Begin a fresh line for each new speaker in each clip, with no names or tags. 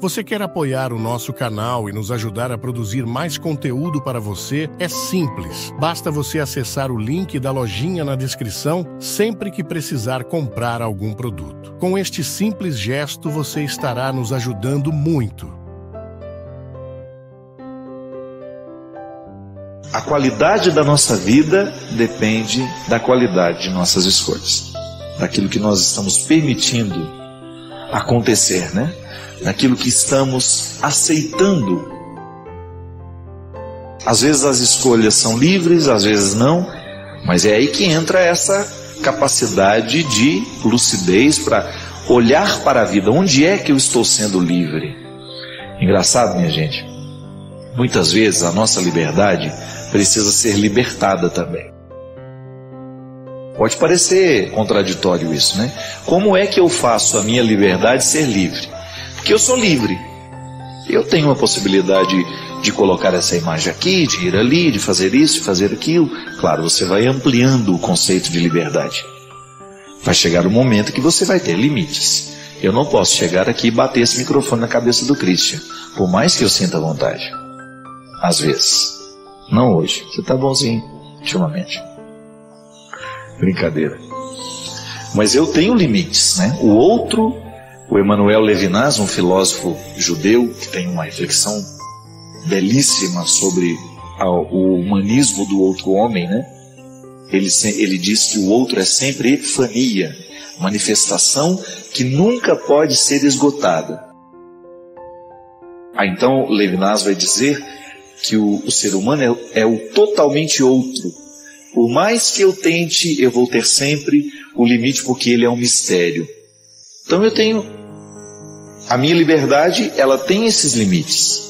Você quer apoiar o nosso canal e nos ajudar a produzir mais conteúdo para você? É simples. Basta você acessar o link da lojinha na descrição sempre que precisar comprar algum produto. Com este simples gesto, você estará nos ajudando muito.
A qualidade da nossa vida depende da qualidade de nossas escolhas, daquilo que nós estamos permitindo acontecer, né? Daquilo que estamos aceitando. Às vezes as escolhas são livres, às vezes não, mas é aí que entra essa capacidade de lucidez para olhar para a vida. Onde é que eu estou sendo livre? Engraçado, minha gente, muitas vezes a nossa liberdade precisa ser libertada também. Pode parecer contraditório isso, né? Como é que eu faço a minha liberdade ser livre? Porque eu sou livre. Eu tenho a possibilidade de colocar essa imagem aqui, de ir ali, de fazer isso, de fazer aquilo. Claro, você vai ampliando o conceito de liberdade. Vai chegar um momento que você vai ter limites. Eu não posso chegar aqui e bater esse microfone na cabeça do Christian, por mais que eu sinta vontade. Às vezes. Não hoje. Você está bonzinho ultimamente. Brincadeira. Mas eu tenho limites, né? O outro, o Emmanuel Levinas, um filósofo judeu que tem uma reflexão belíssima sobre o humanismo do outro homem, né? Ele diz que o outro é sempre epifania, manifestação que nunca pode ser esgotada. Então Levinas vai dizer que o ser humano é o totalmente outro. Por mais que eu tente, eu vou ter sempre o limite, porque ele é um mistério. Então eu tenho a minha liberdade, ela tem esses limites.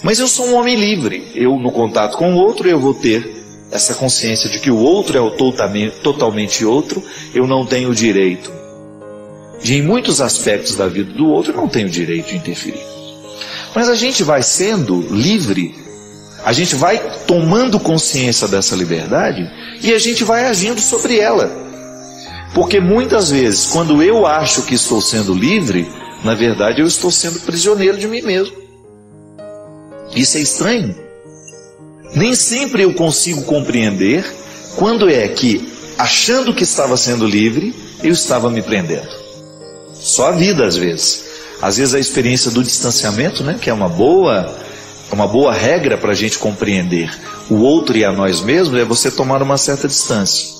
Mas eu sou um homem livre. Eu, no contato com o outro, eu vou ter essa consciência de que o outro é o totalmente outro. Eu não tenho o direito de, em muitos aspectos da vida do outro, eu não tenho o direito de interferir. Mas a gente vai sendo livre, a gente vai tomando consciência dessa liberdade e a gente vai agindo sobre ela. Porque muitas vezes, quando eu acho que estou sendo livre, na verdade eu estou sendo prisioneiro de mim mesmo. Isso é estranho. Nem sempre eu consigo compreender quando é que, achando que estava sendo livre, eu estava me prendendo. Só a vida às vezes. Às vezes a experiência do distanciamento, né, que é uma boa regra para a gente compreender o outro e a nós mesmos, é você tomar uma certa distância.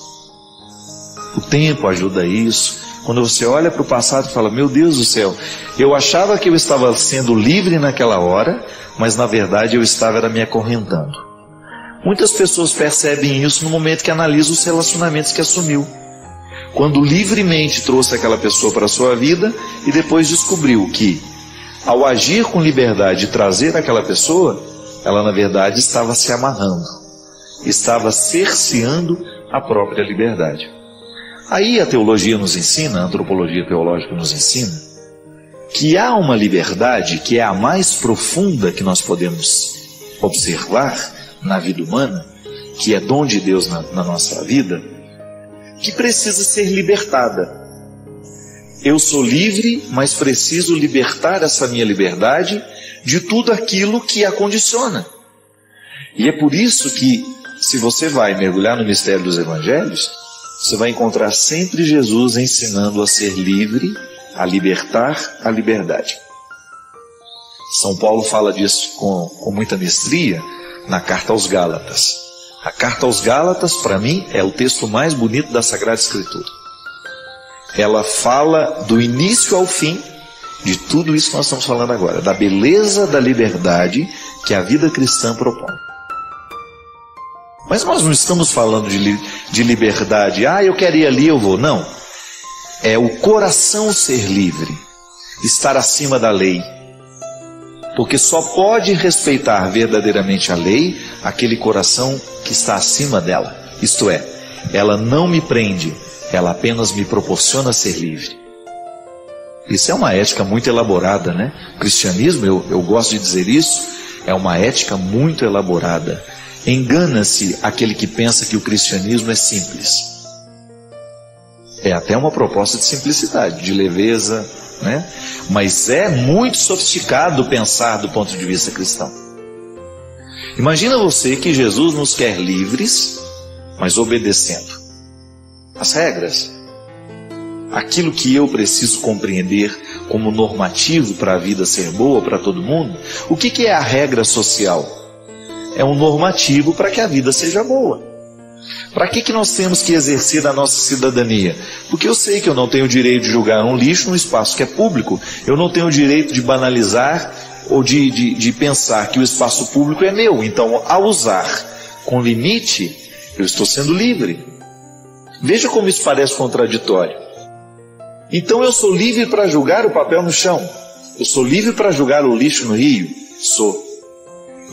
O tempo ajuda isso. Quando você olha para o passado e fala, meu Deus do céu, eu achava que eu estava sendo livre naquela hora, mas na verdade eu estava me acorrentando. Muitas pessoas percebem isso no momento que analisam os relacionamentos que assumiu. Quando livremente trouxe aquela pessoa para a sua vida e depois descobriu que, ao agir com liberdade e trazer aquela pessoa, ela na verdade estava se amarrando, estava cerceando a própria liberdade. Aí a teologia nos ensina, a antropologia teológica nos ensina, que há uma liberdade que é a mais profunda que nós podemos observar na vida humana, que é dom de Deus na nossa vida, que precisa ser libertada. Eu sou livre, mas preciso libertar essa minha liberdade de tudo aquilo que a condiciona. E é por isso que, se você vai mergulhar no mistério dos evangelhos, você vai encontrar sempre Jesus ensinando a ser livre, a libertar a liberdade. São Paulo fala disso com muita mestria na carta aos Gálatas. A carta aos Gálatas, para mim, é o texto mais bonito da Sagrada Escritura. Ela fala do início ao fim de tudo isso que nós estamos falando agora, da beleza da liberdade que a vida cristã propõe. Mas nós não estamos falando de liberdade, eu quero ir ali, eu vou. Não. É o coração ser livre, estar acima da lei. Porque só pode respeitar verdadeiramente a lei aquele coração que está acima dela. Isto é, ela não me prende, ela apenas me proporciona ser livre. Isso é uma ética muito elaborada, né? O cristianismo, eu gosto de dizer isso, é uma ética muito elaborada. Engana-se aquele que pensa que o cristianismo é simples. É até uma proposta de simplicidade, de leveza, né? Mas é muito sofisticado pensar do ponto de vista cristão. Imagina você que Jesus nos quer livres, mas obedecendo as regras. Aquilo que eu preciso compreender como normativo para a vida ser boa para todo mundo. O que é a regra social? É um normativo para que a vida seja boa. Para que nós temos que exercer a nossa cidadania? Porque eu sei que eu não tenho o direito de julgar um lixo num espaço que é público. Eu não tenho o direito de banalizar ou de pensar que o espaço público é meu. Então, ao usar com limite, eu estou sendo livre. Veja como isso parece contraditório. Então eu sou livre para julgar o papel no chão. Eu sou livre para julgar o lixo no rio. Sou.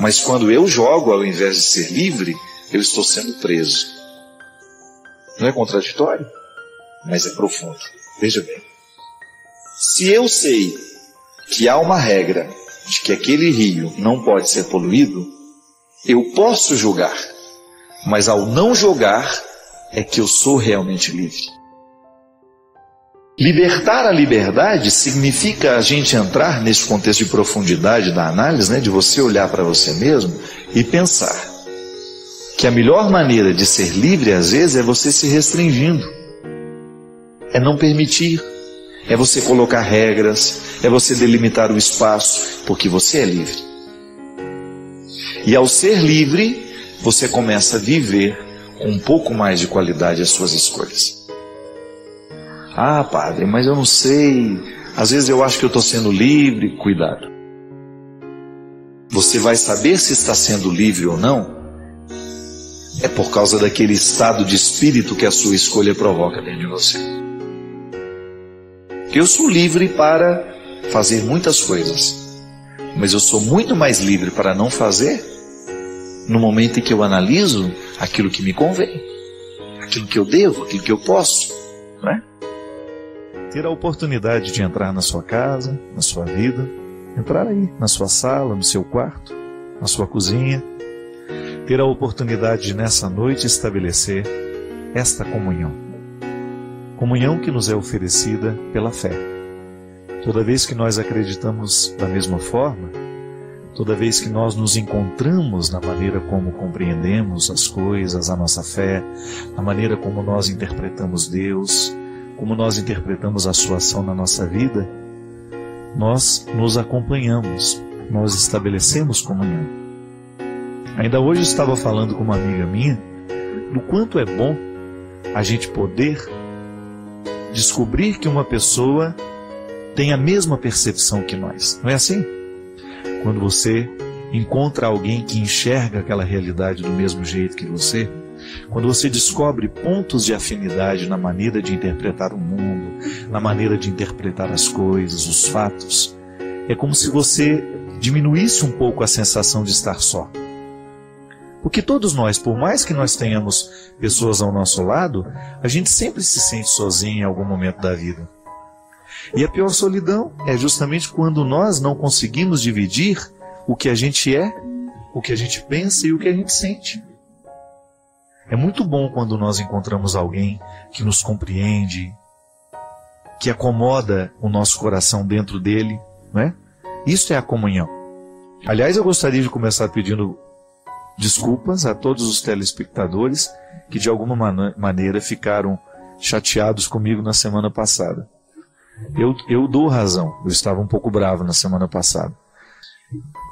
Mas quando eu jogo, ao invés de ser livre, eu estou sendo preso. Não é contraditório? Mas é profundo. Veja bem. Se eu sei que há uma regra de que aquele rio não pode ser poluído, eu posso julgar. Mas ao não julgar, é que eu sou realmente livre. Libertar a liberdade significa a gente entrar nesse contexto de profundidade da análise, né, de você olhar para você mesmo e pensar que a melhor maneira de ser livre, às vezes, é você se restringindo. É não permitir. É você colocar regras. É você delimitar o espaço, porque você é livre. E ao ser livre, você começa a viver com um pouco mais de qualidade as suas escolhas. Ah, padre, mas eu não sei. Às vezes eu acho que eu estou sendo livre. Cuidado. Você vai saber se está sendo livre ou não é por causa daquele estado de espírito que a sua escolha provoca dentro de você. Eu sou livre para fazer muitas coisas, mas eu sou muito mais livre para não fazer no momento em que eu analiso aquilo que me convém, aquilo que eu devo, aquilo que eu posso, não é? Ter a oportunidade de entrar na sua casa, na sua vida, entrar aí, na sua sala, no seu quarto, na sua cozinha, ter a oportunidade de nessa noite estabelecer esta comunhão. Comunhão que nos é oferecida pela fé. Toda vez que nós acreditamos da mesma forma, toda vez que nós nos encontramos na maneira como compreendemos as coisas, a nossa fé, na maneira como nós interpretamos Deus, como nós interpretamos a sua ação na nossa vida, nós nos acompanhamos, nós estabelecemos comunhão. Ainda hoje eu estava falando com uma amiga minha do quanto é bom a gente poder descobrir que uma pessoa tem a mesma percepção que nós. Não é assim? Quando você encontra alguém que enxerga aquela realidade do mesmo jeito que você, quando você descobre pontos de afinidade na maneira de interpretar o mundo, na maneira de interpretar as coisas, os fatos, é como se você diminuísse um pouco a sensação de estar só. Porque todos nós, por mais que nós tenhamos pessoas ao nosso lado, a gente sempre se sente sozinho em algum momento da vida. E a pior solidão é justamente quando nós não conseguimos dividir o que a gente é, o que a gente pensa e o que a gente sente. É muito bom quando nós encontramos alguém que nos compreende, que acomoda o nosso coração dentro dele, não é? Isso é a comunhão. Aliás, eu gostaria de começar pedindo desculpas a todos os telespectadores que de alguma maneira ficaram chateados comigo na semana passada. Eu dou razão, eu estava um pouco bravo na semana passada.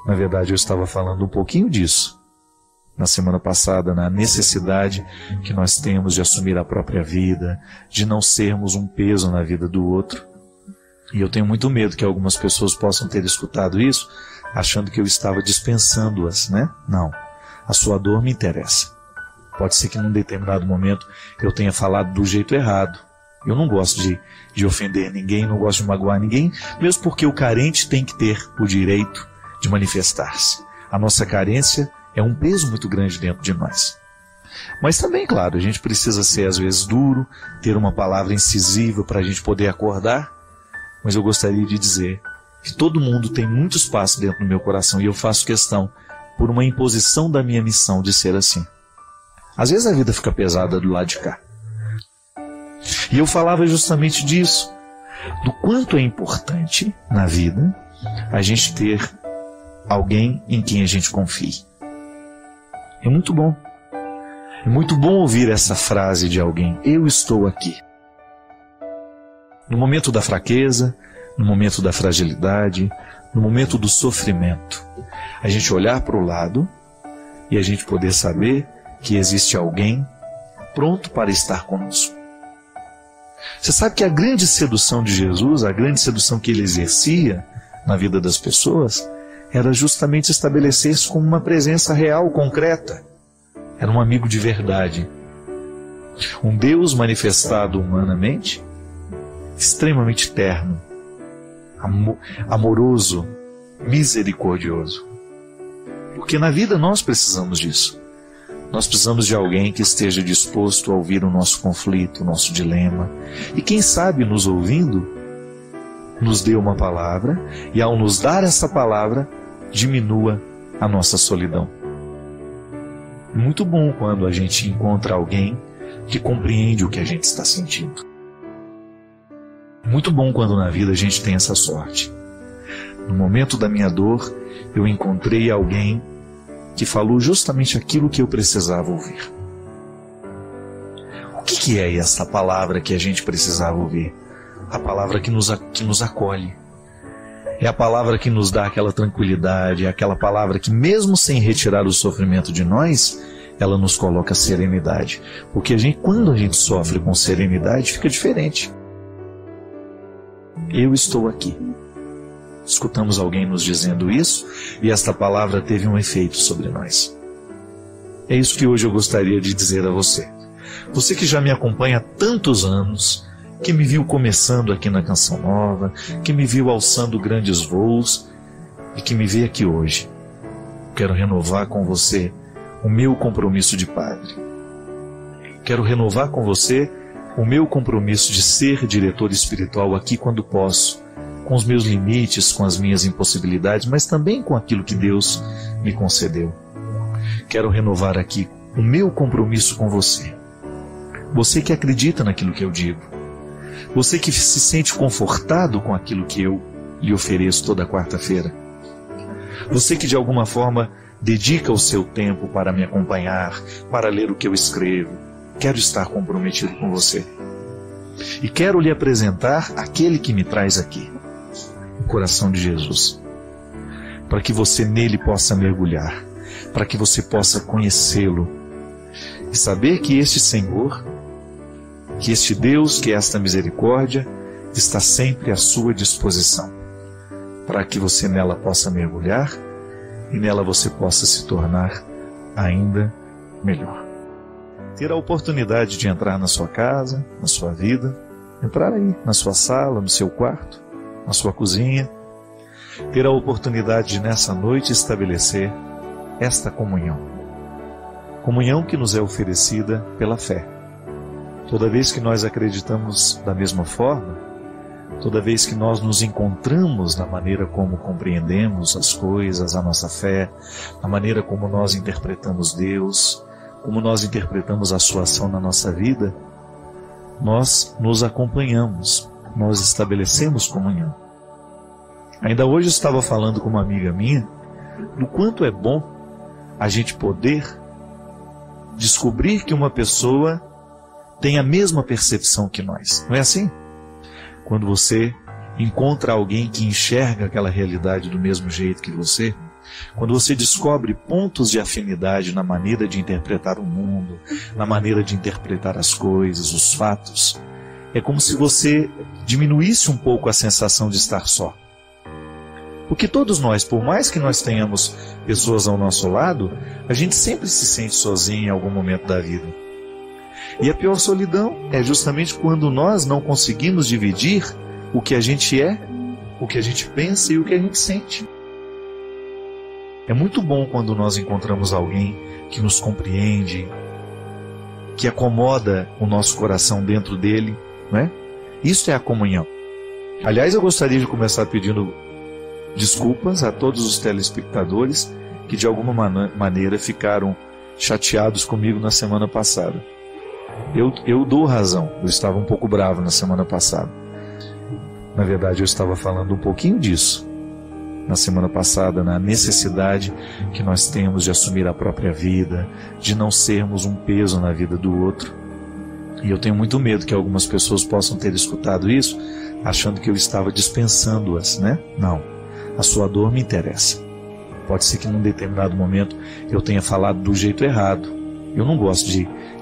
Na verdade, eu estava falando um pouquinho disso na semana passada, na necessidade que nós temos de assumir a própria vida, de não sermos um peso na vida do outro. E eu tenho muito medo que algumas pessoas possam ter escutado isso, achando que eu estava dispensando-as, né? Não. A sua dor me interessa. Pode ser que num determinado momento eu tenha falado do jeito errado. Eu não gosto de ofender ninguém, não gosto de magoar ninguém, mesmo porque o carente tem que ter o direito de manifestar-se. A nossa carência é um peso muito grande dentro de nós. Mas também, claro, a gente precisa ser às vezes duro, ter uma palavra incisiva para a gente poder acordar, mas eu gostaria de dizer que todo mundo tem muito espaço dentro do meu coração e eu faço questão por uma imposição da minha missão de ser assim. Às vezes a vida fica pesada do lado de cá.
E eu falava justamente disso, do quanto é importante na vida a gente ter alguém em quem a gente confie. É muito bom. É muito bom ouvir essa frase de alguém: eu estou aqui. No momento da fraqueza, no momento da fragilidade, no momento do sofrimento, a gente olhar para o lado e a gente poder saber que existe alguém pronto para estar conosco. Você sabe que a grande sedução de Jesus, a grande sedução que ele exercia na vida das pessoas, era justamente estabelecer-se como uma presença real, concreta. Era um amigo de verdade. Um Deus manifestado humanamente, extremamente terno, amoroso, misericordioso. Porque na vida nós precisamos disso. Nós precisamos de alguém que esteja disposto a ouvir o nosso conflito, o nosso dilema. E quem sabe, nos ouvindo, nos dê uma palavra e, ao nos dar essa palavra, diminua a nossa solidão. É muito bom quando a gente encontra alguém que compreende o que a gente está sentindo. É muito bom quando na vida a gente tem essa sorte. No momento da minha dor, eu encontrei alguém que falou justamente aquilo que eu precisava ouvir. O que é essa palavra que a gente precisava ouvir? A palavra que nos acolhe. É a palavra que nos dá aquela tranquilidade, é aquela palavra que, mesmo sem retirar o sofrimento de nós, ela nos coloca serenidade. Porque quando a gente sofre com serenidade, fica diferente. Eu estou aqui. Escutamos alguém nos dizendo isso e esta palavra teve um efeito sobre nós. É isso que hoje eu gostaria de dizer a você. Você que já me acompanha há tantos anos, que me viu começando aqui na Canção Nova, que me viu alçando grandes voos e que me vê aqui hoje. Quero renovar com você o meu compromisso de padre. Quero renovar com você o meu compromisso de ser diretor espiritual aqui quando posso, com os meus limites, com as minhas impossibilidades, mas também com aquilo que Deus me concedeu. Quero renovar aqui o meu compromisso com você. Você que acredita naquilo que eu digo. Você que se sente confortado com aquilo que eu lhe ofereço toda quarta-feira. Você que de alguma forma dedica o seu tempo para me acompanhar, para ler o que eu escrevo. Quero estar comprometido com você. E quero lhe apresentar aquele que me traz aqui. O coração de Jesus, para que você nele possa mergulhar, para que você possa conhecê-lo e saber que este Senhor, que este Deus, que esta misericórdia está sempre à sua disposição, para que você nela possa mergulhar e nela você possa se tornar ainda melhor. Ter a oportunidade de entrar na sua casa, na sua vida, entrar aí na sua sala, no seu quarto, na sua cozinha, ter a oportunidade de nessa noite estabelecer esta comunhão. Comunhão que nos é oferecida pela fé. Toda vez que nós acreditamos da mesma forma, toda vez que nós nos encontramos na maneira como compreendemos as coisas, a nossa fé, na maneira como nós interpretamos Deus, como nós interpretamos a sua ação na nossa vida, nós nos acompanhamos, nós estabelecemos comunhão. Ainda hoje eu estava falando com uma amiga minha do quanto é bom a gente poder descobrir que uma pessoa tem a mesma percepção que nós. Não é assim? Quando você encontra alguém que enxerga aquela realidade do mesmo jeito que você, quando você descobre pontos de afinidade na maneira de interpretar o mundo, na maneira de interpretar as coisas, os fatos, é como se você diminuísse um pouco a sensação de estar só. Porque todos nós, por mais que nós tenhamos pessoas ao nosso lado, a gente sempre se sente sozinho em algum momento da vida. E a pior solidão é justamente quando nós não conseguimos dividir o que a gente é, o que a gente pensa e o que a gente sente. É muito bom quando nós encontramos alguém que nos compreende, que acomoda o nosso coração dentro dele, não é? Isso é a comunhão. Aliás, eu gostaria de começar pedindo desculpas a todos os telespectadores que de alguma maneira ficaram chateados comigo na semana passada. Eu dou razão. Eu estava um pouco bravo na semana passada. Na verdade, eu estava falando um pouquinho disso na semana passada, na necessidade que nós temos de assumir a própria vida, de não sermos um peso na vida do outro. E eu tenho muito medo que algumas pessoas possam ter escutado isso, achando que eu estava dispensando-as, né? Não. A sua dor me interessa. Pode ser que num determinado momento eu tenha falado do jeito errado. Eu não gosto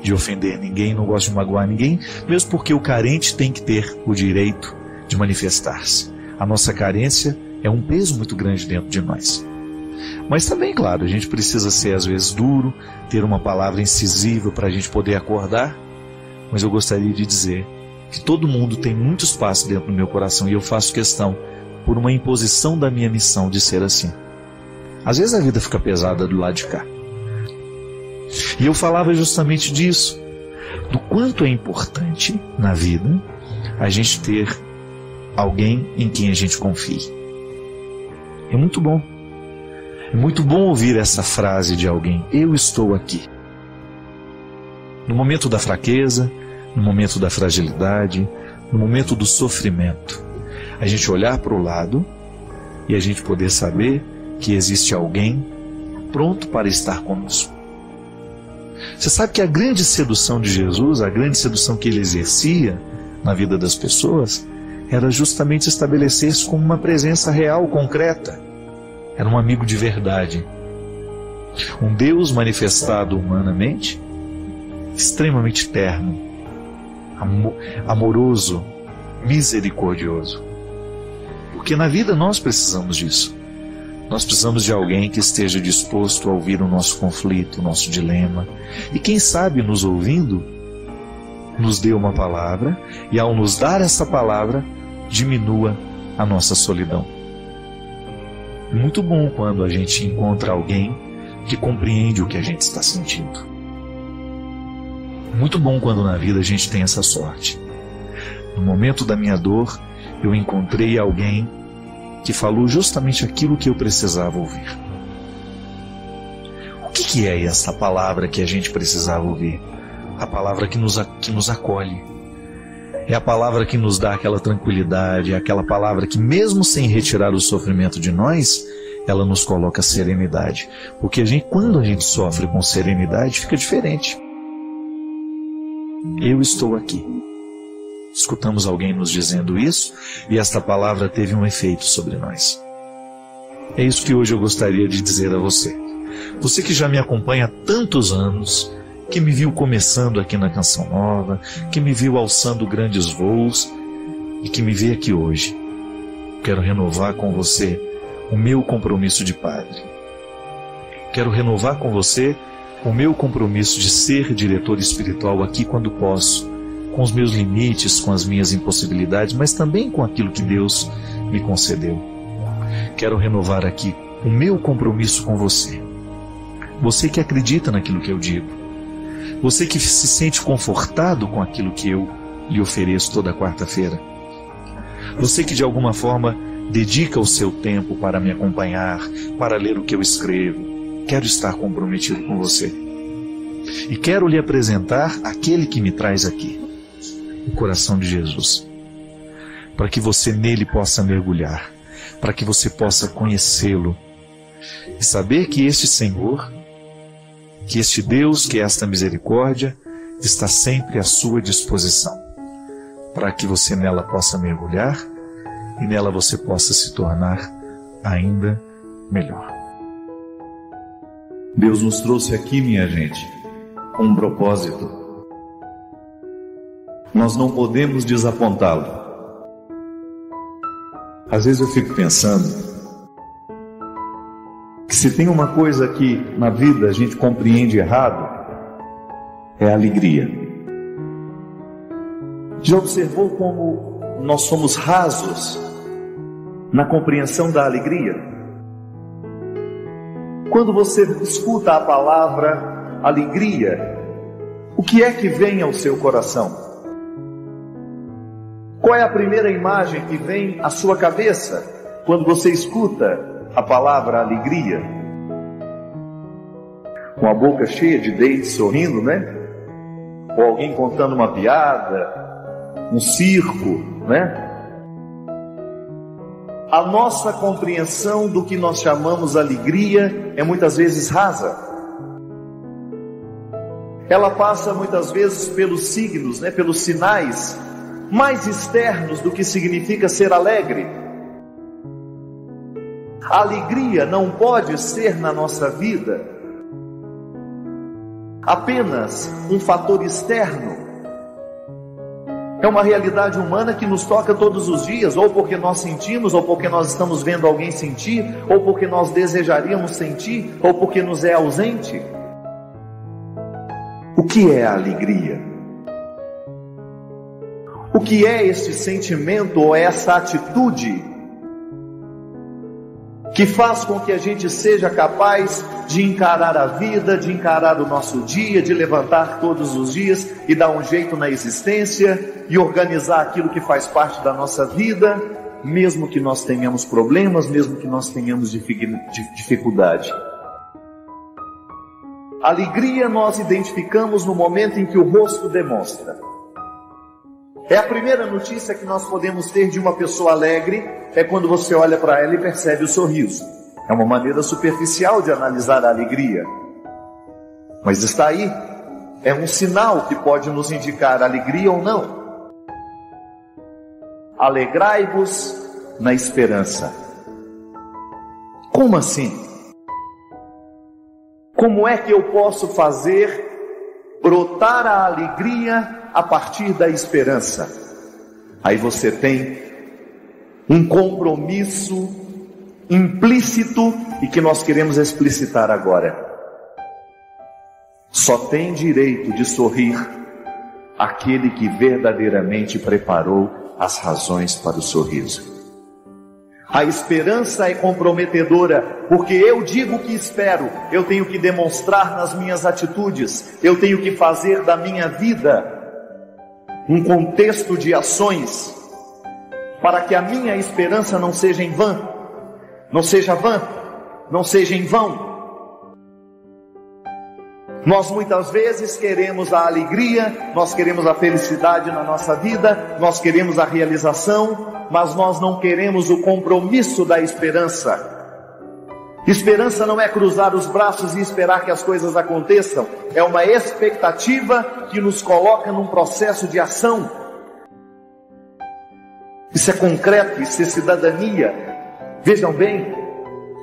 de ofender ninguém, não gosto de magoar ninguém, mesmo porque o carente tem que ter o direito de manifestar-se. A nossa carência é um peso muito grande dentro de nós. Mas também, claro, a gente precisa ser às vezes duro, ter uma palavra incisiva para a gente poder acordar. Mas eu gostaria de dizer que todo mundo tem muito espaço dentro do meu coração e eu faço questão, por uma imposição da minha missão, de ser assim. Às vezes a vida fica pesada do lado de cá. E eu falava justamente disso, do quanto é importante na vida a gente ter alguém em quem a gente confie. É muito bom. É muito bom ouvir essa frase de alguém: eu estou aqui. No momento da fraqueza, no momento da fragilidade, no momento do sofrimento, a gente olhar para o lado e a gente poder saber que existe alguém pronto para estar conosco. Você sabe que a grande sedução de Jesus, a grande sedução que ele exercia na vida das pessoas, era justamente estabelecer-se como uma presença real, concreta. Era um amigo de verdade. Um Deus manifestado humanamente, extremamente terno, amoroso, misericordioso. Porque na vida nós precisamos disso. Nós precisamos de alguém que esteja disposto a ouvir o nosso conflito, o nosso dilema. E quem sabe, nos ouvindo, nos dê uma palavra, e ao nos dar essa palavra, diminua a nossa solidão. É muito bom quando a gente encontra alguém que compreende o que a gente está sentindo. É muito bom quando na vida a gente tem essa sorte. No momento da minha dor, eu encontrei alguém que falou justamente aquilo que eu precisava ouvir. O que é essa palavra que a gente precisava ouvir? A palavra que nos acolhe. É a palavra que nos dá aquela tranquilidade, é aquela palavra que, mesmo sem retirar o sofrimento de nós, ela nos coloca serenidade. Porque quando a gente sofre com serenidade, fica diferente. Eu estou aqui. Escutamos alguém nos dizendo isso e esta palavra teve um efeito sobre nós. É isso que hoje eu gostaria de dizer a você. Você que já me acompanha há tantos anos, que me viu começando aqui na Canção Nova, que me viu alçando grandes voos e que me vê aqui hoje. Quero renovar com você o meu compromisso de padre. Quero renovar com você o meu compromisso de ser diretor espiritual aqui quando posso, com os meus limites, com as minhas impossibilidades, mas também com aquilo que Deus me concedeu. Quero renovar aqui o meu compromisso com você. Você que acredita naquilo que eu digo. Você que se sente confortado com aquilo que eu lhe ofereço toda quarta-feira. Você que de alguma forma dedica o seu tempo para me acompanhar, para ler o que eu escrevo. Quero estar comprometido com você. E quero lhe apresentar aquele que me traz aqui. O coração de Jesus, para que você nele possa mergulhar, para que você possa conhecê-lo e saber que este Senhor, que este Deus, que esta misericórdia está sempre à sua disposição, para que você nela possa mergulhar e nela você possa se tornar ainda melhor.
Deus nos trouxe aqui, minha gente, com um propósito. Nós não podemos desapontá-lo. Às vezes eu fico pensando que se tem uma coisa que na vida a gente compreende errado, é a alegria. Já observou como nós somos rasos na compreensão da alegria? Quando você escuta a palavra alegria, o que é que vem ao seu coração? Qual é a primeira imagem que vem à sua cabeça quando você escuta a palavra alegria? Com a boca cheia de dentes, sorrindo, né? ou alguém contando uma piada, um circo, né? A nossa compreensão do que nós chamamos alegria é muitas vezes rasa. Ela passa muitas vezes pelos signos, né, pelos sinais mais externos do que significa ser alegre. A alegria não pode ser na nossa vida apenas um fator externo. É uma realidade humana que nos toca todos os dias, ou porque nós sentimos, ou porque nós estamos vendo alguém sentir, ou porque nós desejaríamos sentir, ou porque nos é ausente. O que é a alegria? O que é este sentimento ou essa atitude que faz com que a gente seja capaz de encarar a vida, de encarar o nosso dia, de levantar todos os dias e dar um jeito na existência e organizar aquilo que faz parte da nossa vida, mesmo que nós tenhamos problemas, mesmo que nós tenhamos dificuldade. Alegria nós identificamos no momento em que o rosto demonstra. É a primeira notícia que nós podemos ter de uma pessoa alegre, é quando você olha para ela e percebe o sorriso. É uma maneira superficial de analisar a alegria, mas está aí, é um sinal que pode nos indicar alegria ou não. Alegrai-vos na esperança. Como assim? Como é que eu posso fazer brotar a alegria a partir da esperança? Aí você tem um compromisso implícito e que nós queremos explicitar agora. Só tem direito de sorrir aquele que verdadeiramente preparou as razões para o sorriso. A esperança é comprometedora, porque eu digo que espero, eu tenho que demonstrar nas minhas atitudes, eu tenho que fazer da minha vida um contexto de ações, para que a minha esperança não seja em vão, não seja vã, não seja em vão. Nós muitas vezes queremos a alegria, nós queremos a felicidade na nossa vida, nós queremos a realização, mas nós não queremos o compromisso da esperança. Esperança não é cruzar os braços e esperar que as coisas aconteçam, é uma expectativa que nos coloca num processo de ação. Isso é concreto, isso é cidadania. Vejam bem,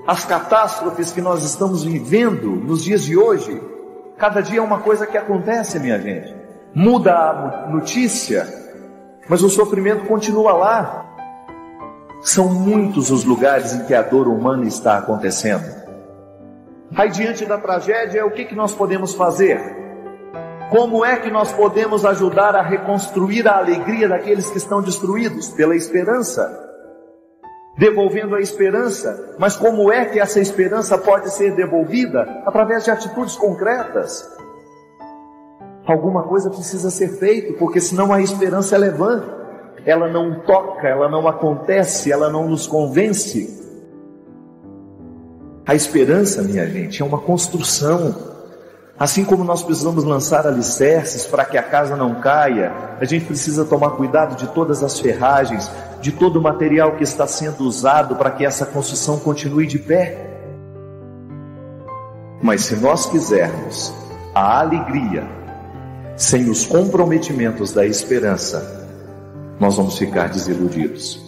as catástrofes que nós estamos vivendo nos dias de hoje, cada dia é uma coisa que acontece, minha gente. Muda a notícia, mas o sofrimento continua lá. São muitos os lugares em que a dor humana está acontecendo. Aí diante da tragédia, o que nós podemos fazer? Como é que nós podemos ajudar a reconstruir a alegria daqueles que estão destruídos? Pela esperança. Devolvendo a esperança. Mas como é que essa esperança pode ser devolvida? Através de atitudes concretas. Alguma coisa precisa ser feita, porque senão a esperança ela é vã. Ela não toca, ela não acontece, ela não nos convence. A esperança, minha gente, é uma construção. Assim como nós precisamos lançar alicerces para que a casa não caia, a gente precisa tomar cuidado de todas as ferragens, de todo o material que está sendo usado para que essa construção continue de pé. Mas se nós quisermos a alegria sem os comprometimentos da esperança, nós vamos ficar desiludidos.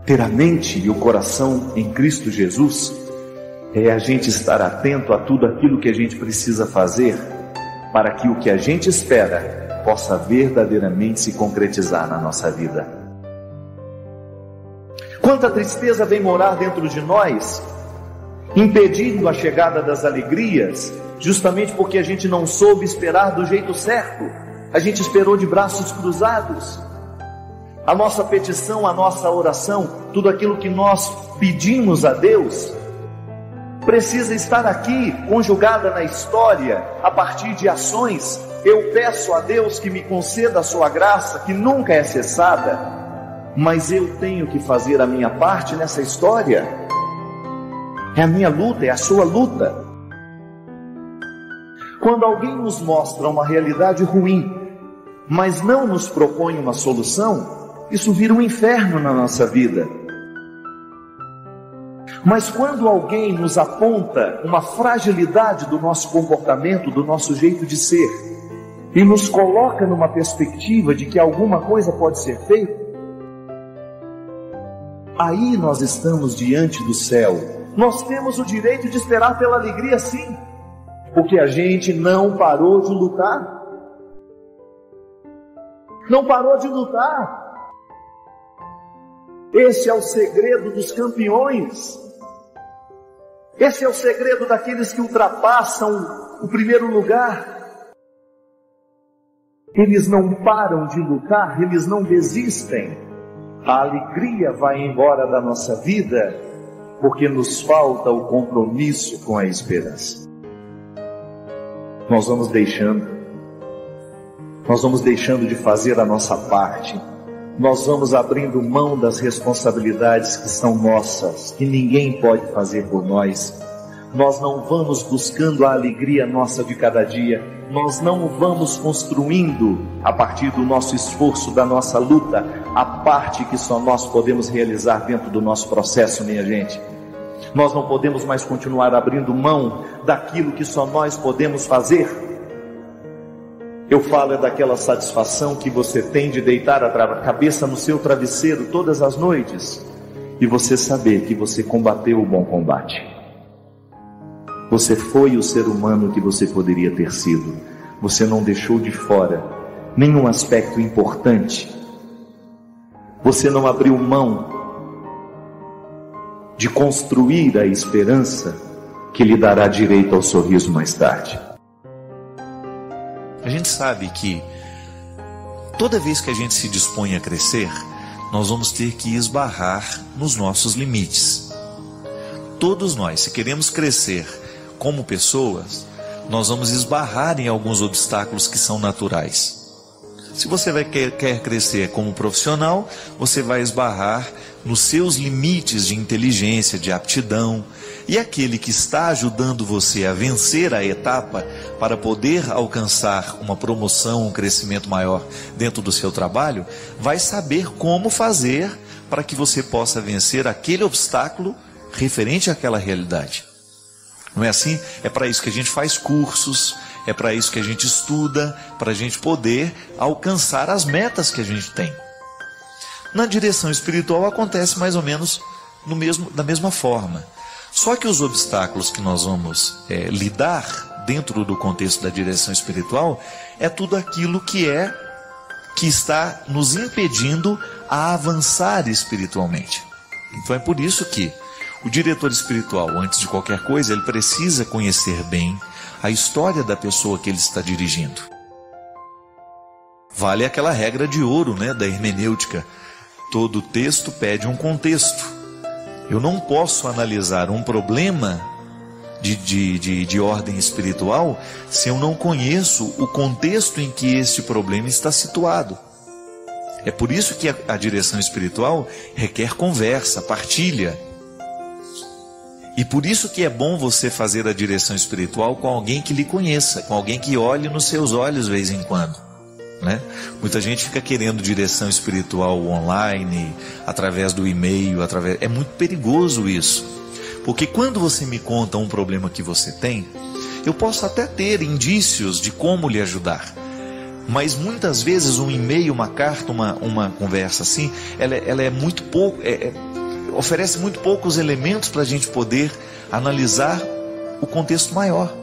Ter a mente e o coração em Cristo Jesus é a gente estar atento a tudo aquilo que a gente precisa fazer para que o que a gente espera possa verdadeiramente se concretizar na nossa vida. Quanta tristeza vem morar dentro de nós, impedindo a chegada das alegrias, justamente porque a gente não soube esperar do jeito certo. A gente esperou de braços cruzados. A nossa petição, a nossa oração, tudo aquilo que nós pedimos a Deus, precisa estar aqui, conjugada na história, a partir de ações. Eu peço a Deus que me conceda a sua graça, que nunca é cessada, mas eu tenho que fazer a minha parte nessa história. É a minha luta, é a sua luta. Quando alguém nos mostra uma realidade ruim, mas não nos propõe uma solução, isso vira um inferno na nossa vida. Mas quando alguém nos aponta uma fragilidade do nosso comportamento, do nosso jeito de ser, e nos coloca numa perspectiva de que alguma coisa pode ser feita, aí nós estamos diante do céu. Nós temos o direito de esperar pela alegria, sim, porque a gente não parou de lutar. Não parou de lutar. Esse é o segredo dos campeões. Esse é o segredo daqueles que ultrapassam o primeiro lugar. Eles não param de lutar, eles não desistem. A alegria vai embora da nossa vida porque nos falta o compromisso com a esperança. Nós vamos deixando de fazer a nossa parte. Nós vamos abrindo mão das responsabilidades que são nossas, que ninguém pode fazer por nós. Nós não vamos buscando a alegria nossa de cada dia. Nós não vamos construindo, a partir do nosso esforço, da nossa luta, a parte que só nós podemos realizar dentro do nosso processo, minha gente. Nós não podemos mais continuar abrindo mão daquilo que só nós podemos fazer. Eu falo daquela satisfação que você tem de deitar a cabeça no seu travesseiro todas as noites e você saber que você combateu o bom combate. Você foi o ser humano que você poderia ter sido. Você não deixou de fora nenhum aspecto importante. Você não abriu mão de construir a esperança que lhe dará direito ao sorriso mais tarde.
A gente sabe que toda vez que a gente se dispõe a crescer, nós vamos ter que esbarrar nos nossos limites. Todos nós, se queremos crescer como pessoas, nós vamos esbarrar em alguns obstáculos que são naturais. Se você quer crescer como profissional, você vai esbarrar nos seus limites de inteligência, de aptidão. E aquele que está ajudando você a vencer a etapa para poder alcançar uma promoção, um crescimento maior dentro do seu trabalho, vai saber como fazer para que você possa vencer aquele obstáculo referente àquela realidade. Não é assim? É para isso que a gente faz cursos, é para isso que a gente estuda, para a gente poder alcançar as metas que a gente tem. Na direção espiritual acontece mais ou menos da mesma forma. Só que os obstáculos que nós vamos lidar dentro do contexto da direção espiritual é tudo aquilo que está nos impedindo a avançar espiritualmente. Então é por isso que o diretor espiritual, antes de qualquer coisa, ele precisa conhecer bem a história da pessoa que ele está dirigindo. Vale aquela regra de ouro, da hermenêutica. Todo texto pede um contexto. Eu não posso analisar um problema de ordem espiritual se eu não conheço o contexto em que este problema está situado. É por isso que a direção espiritual requer conversa, partilha. E por isso que é bom você fazer a direção espiritual com alguém que lhe conheça, com alguém que olhe nos seus olhos de vez em quando. Muita gente fica querendo direção espiritual online, através do e-mail, é muito perigoso isso, porque quando você me conta um problema que você tem, eu posso até ter indícios de como lhe ajudar, mas muitas vezes um e-mail, uma carta, uma conversa assim, ela é muito pouco, oferece muito poucos elementos para a gente poder analisar o contexto maior.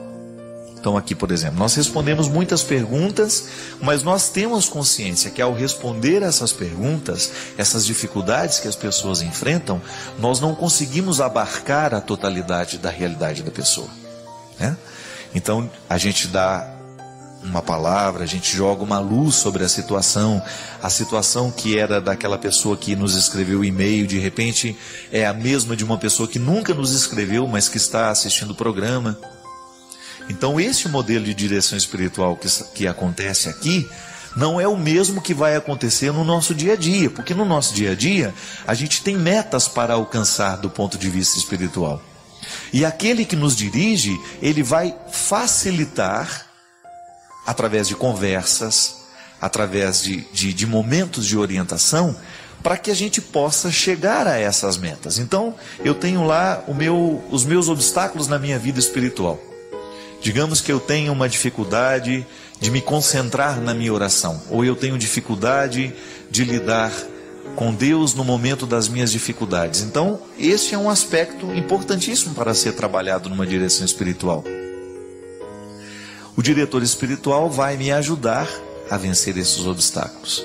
Então aqui, por exemplo, nós respondemos muitas perguntas, mas nós temos consciência que ao responder essas perguntas, essas dificuldades que as pessoas enfrentam, nós não conseguimos abarcar a totalidade da realidade da pessoa. Então a gente dá uma palavra, a gente joga uma luz sobre a situação que era daquela pessoa que nos escreveu o e-mail, de repente é a mesma de uma pessoa que nunca nos escreveu, mas que está assistindo o programa. Então esse modelo de direção espiritual que acontece aqui, não é o mesmo que vai acontecer no nosso dia a dia, porque no nosso dia a dia, a gente tem metas para alcançar do ponto de vista espiritual. E aquele que nos dirige, ele vai facilitar através de conversas, através de momentos de orientação, para que a gente possa chegar a essas metas. Então, eu tenho lá os meus obstáculos na minha vida espiritual. Digamos que eu tenho uma dificuldade de me concentrar na minha oração, ou eu tenho dificuldade de lidar com Deus no momento das minhas dificuldades. Então, esse é um aspecto importantíssimo para ser trabalhado numa direção espiritual. O diretor espiritual vai me ajudar a vencer esses obstáculos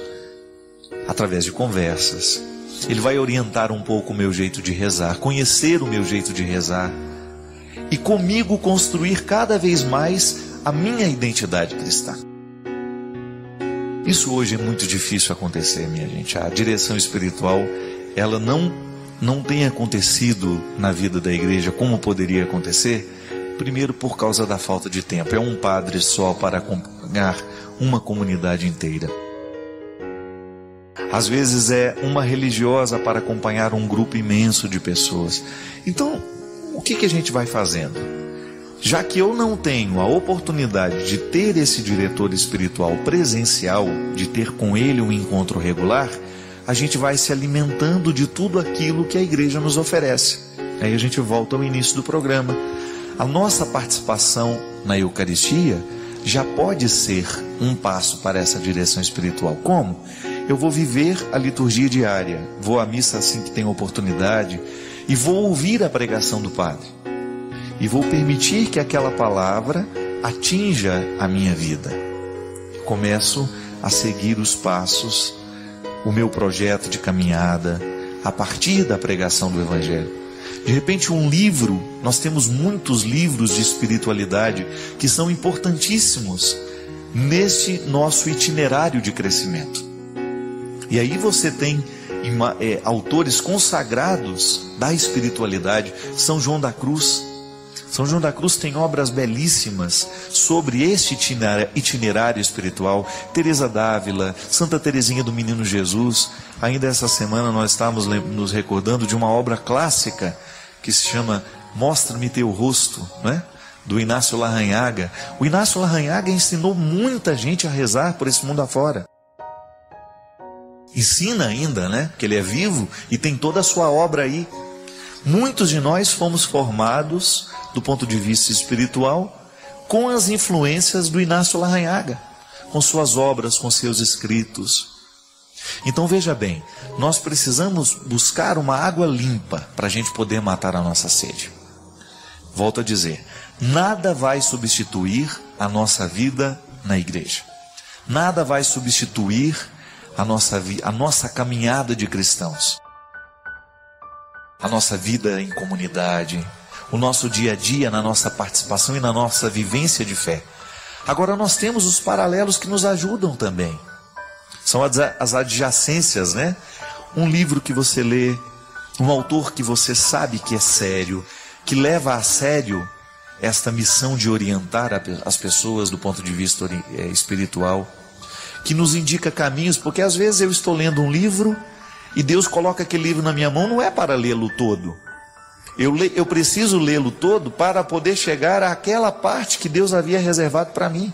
através de conversas. Ele vai orientar um pouco o meu jeito de rezar, conhecer o meu jeito de rezar e comigo construir cada vez mais a minha identidade cristã. Isso hoje é muito difícil acontecer, minha gente. A direção espiritual, ela não tem acontecido na vida da igreja como poderia acontecer. Primeiro, por causa da falta de tempo. É um padre só para acompanhar uma comunidade inteira. Às vezes é uma religiosa para acompanhar um grupo imenso de pessoas. Então, o que a gente vai fazendo? Já que eu não tenho a oportunidade de ter esse diretor espiritual presencial, de ter com ele um encontro regular, a gente vai se alimentando de tudo aquilo que a igreja nos oferece. Aí a gente volta ao início do programa. A nossa participação na Eucaristia já pode ser um passo para essa direção espiritual. Como? Eu vou viver a liturgia diária, vou à missa assim que tenho oportunidade e vou ouvir a pregação do Padre. E vou permitir que aquela palavra atinja a minha vida. Começo a seguir os passos, o meu projeto de caminhada, a partir da pregação do Evangelho. De repente um livro, nós temos muitos livros de espiritualidade que são importantíssimos nesse nosso itinerário de crescimento. E aí você tem autores consagrados da espiritualidade. São João da Cruz. São João da Cruz tem obras belíssimas sobre este itinerário espiritual. Teresa d'Ávila, Santa Teresinha do Menino Jesus. Ainda essa semana nós estávamos nos recordando de uma obra clássica que se chama Mostra-me Teu Rosto, né? Do Inácio Larrañaga. O Inácio Larrañaga ensinou muita gente a rezar por esse mundo afora. Ensina ainda, né? Porque ele é vivo e tem toda a sua obra aí. Muitos de nós fomos formados, do ponto de vista espiritual, com as influências do Inácio Larrañaga, com suas obras, com seus escritos. Então veja bem, nós precisamos buscar uma água limpa para a gente poder matar a nossa sede. Volto a dizer, nada vai substituir a nossa vida na igreja. Nada vai substituir a nossa caminhada de cristãos. A nossa vida em comunidade, o nosso dia a dia na nossa participação e na nossa vivência de fé. Agora nós temos os paralelos que nos ajudam também. São as adjacências, né? Um livro que você lê, um autor que você sabe que é sério, que leva a sério esta missão de orientar as pessoas do ponto de vista espiritual, que nos indica caminhos, porque às vezes eu estou lendo um livro e Deus coloca aquele livro na minha mão, não é para lê-lo todo. Eu preciso lê-lo todo para poder chegar àquela parte que Deus havia reservado para mim.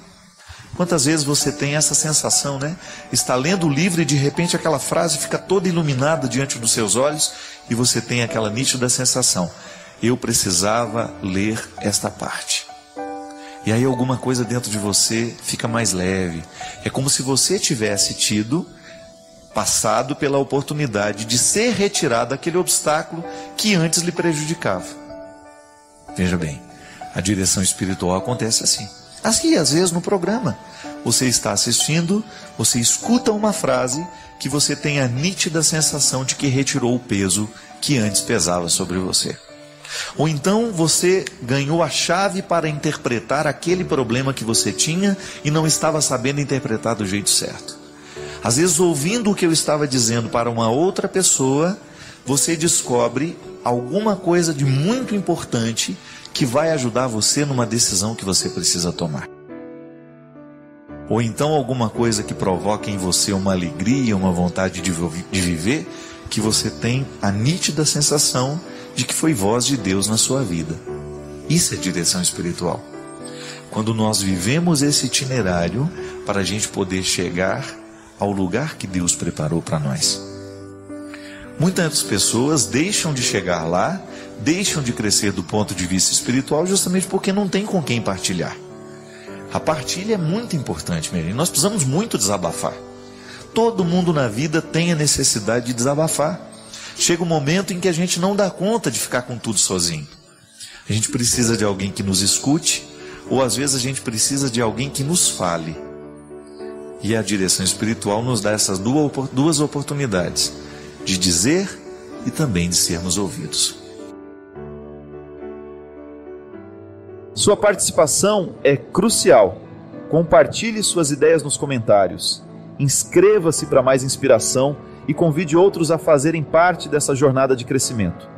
Quantas vezes você tem essa sensação, né? Está lendo o livro e de repente aquela frase fica toda iluminada diante dos seus olhos e você tem aquela nítida sensação: eu precisava ler esta parte. E aí alguma coisa dentro de você fica mais leve. É como se você tivesse passado pela oportunidade de ser retirado daquele obstáculo que antes lhe prejudicava. Veja bem, a direção espiritual acontece assim. Assim, às vezes no programa, você está assistindo, você escuta uma frase que você tem a nítida sensação de que retirou o peso que antes pesava sobre você. Ou então você ganhou a chave para interpretar aquele problema que você tinha e não estava sabendo interpretar do jeito certo. Às vezes, ouvindo o que eu estava dizendo para uma outra pessoa, você descobre alguma coisa de muito importante que vai ajudar você numa decisão que você precisa tomar. Ou então alguma coisa que provoca em você uma alegria, uma vontade de viver, que você tem a nítida sensação de que foi voz de Deus na sua vida. Isso é direção espiritual. quando nós vivemos esse itinerário para a gente poder chegar ao lugar que Deus preparou para nós. Muitas pessoas deixam de chegar lá, deixam de crescer do ponto de vista espiritual justamente porque não tem com quem partilhar. A partilha é muito importante, meu irmão. Nós precisamos muito desabafar. Todo mundo na vida tem a necessidade de desabafar. Chega um momento em que a gente não dá conta de ficar com tudo sozinho. A gente precisa de alguém que nos escute, ou às vezes a gente precisa de alguém que nos fale. E a direção espiritual nos dá essas duas oportunidades, de dizer e também de sermos ouvidos.
Sua participação é crucial. Compartilhe suas ideias nos comentários. Inscreva-se para mais inspiração e convide outros a fazerem parte dessa jornada de crescimento.